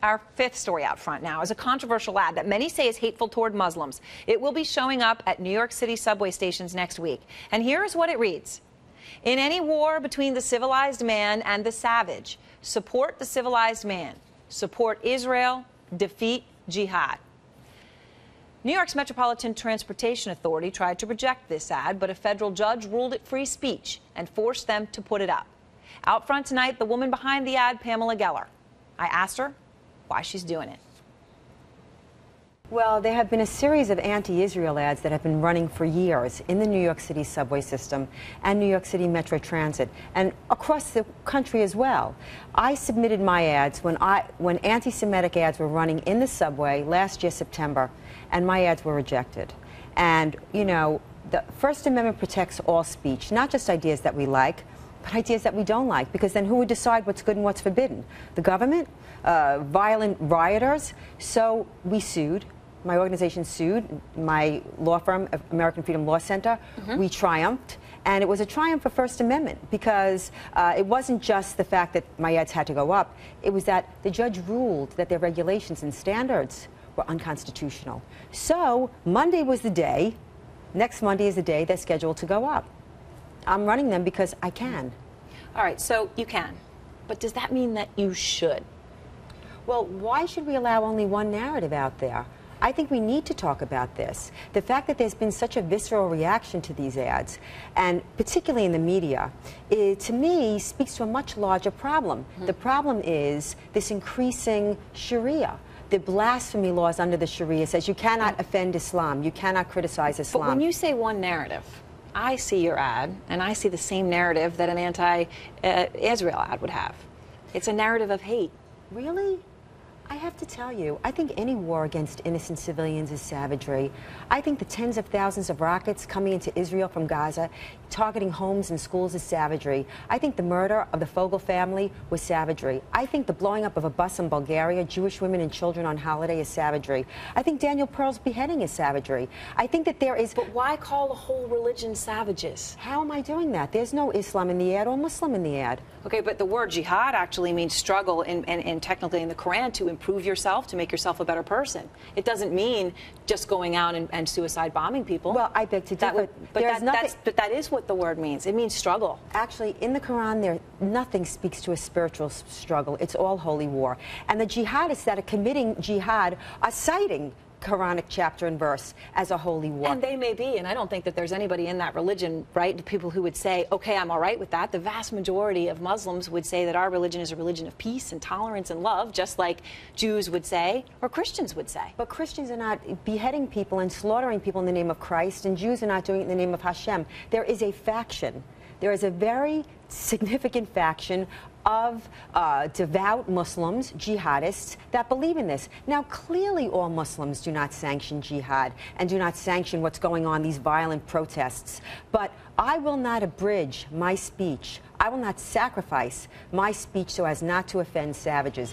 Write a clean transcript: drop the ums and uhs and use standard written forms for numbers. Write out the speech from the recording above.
Our fifth story out front now is a controversial ad that many say is hateful toward Muslims. It will be showing up at New York City subway stations next week. And here's what it reads. In any war between the civilized man and the savage, support the civilized man. Support Israel. Defeat jihad. New York's Metropolitan Transportation Authority tried to reject this ad, but a federal judge ruled it free speech and forced them to put it up. Out front tonight, the woman behind the ad, Pamela Geller. I asked her why she's doing it. Well, there have been a series of anti-Israel ads that have been running for years in the New York City subway system and New York City Metro Transit and across the country as well. I submitted my ads when anti-Semitic ads were running in the subway last year, September, and my ads were rejected. And, you know, the First Amendment protects all speech, not just ideas that we like, but ideas that we don't like, because then who would decide what's good and what's forbidden? The government? Violent rioters? So we sued. My organization sued. My law firm, American Freedom Law Center, we triumphed. And it was a triumph for First Amendment because it wasn't just the fact that my ads had to go up. It was that the judge ruled that their regulations and standards were unconstitutional. So Monday was the day. Next Monday is the day they're scheduled to go up. I'm running them because I can. All right, so you can. But does that mean that you should? Well, why should we allow only one narrative out there? I think we need to talk about this. The fact that there's been such a visceral reaction to these ads, and particularly in the media, it, to me, speaks to a much larger problem. The problem is this increasing Sharia. The blasphemy laws under the Sharia says you cannot offend Islam, you cannot criticize Islam. But when you say one narrative, I see your ad, and I see the same narrative that an anti-Israel ad would have. It's a narrative of hate. Really? I have to tell you, I think any war against innocent civilians is savagery. I think the tens of thousands of rockets coming into Israel from Gaza, targeting homes and schools is savagery. I think the murder of the Fogel family was savagery. I think the blowing up of a bus in Bulgaria, Jewish women and children on holiday, is savagery. I think Daniel Pearl's beheading is savagery. I think that there is... But why call the whole religion savages? How am I doing that? There's no Islam in the ad or Muslim in the ad. Okay, but the word jihad actually means struggle, and technically in the Quran, to improve yourself, to make yourself a better person. It doesn't mean just going out and suicide bombing people. Well, I beg to differ. But that is what the word means. It means struggle. Actually, in the Quran, nothing speaks to a spiritual struggle. It's all holy war. And the jihadists that are committing jihad are citing Quranic chapter and verse as a holy war. And they may be, and I don't think that there's anybody in that religion, right, the people who would say, okay, I'm all right with that. The vast majority of Muslims would say that our religion is a religion of peace and tolerance and love, just like Jews would say, or Christians would say. But Christians are not beheading people and slaughtering people in the name of Christ, and Jews are not doing it in the name of Hashem. There is a faction. There is a very significant faction of devout Muslims, jihadists, that believe in this. Now, clearly all Muslims do not sanction jihad and do not sanction what's going on, these violent protests. But I will not abridge my speech. I will not sacrifice my speech so as not to offend savages.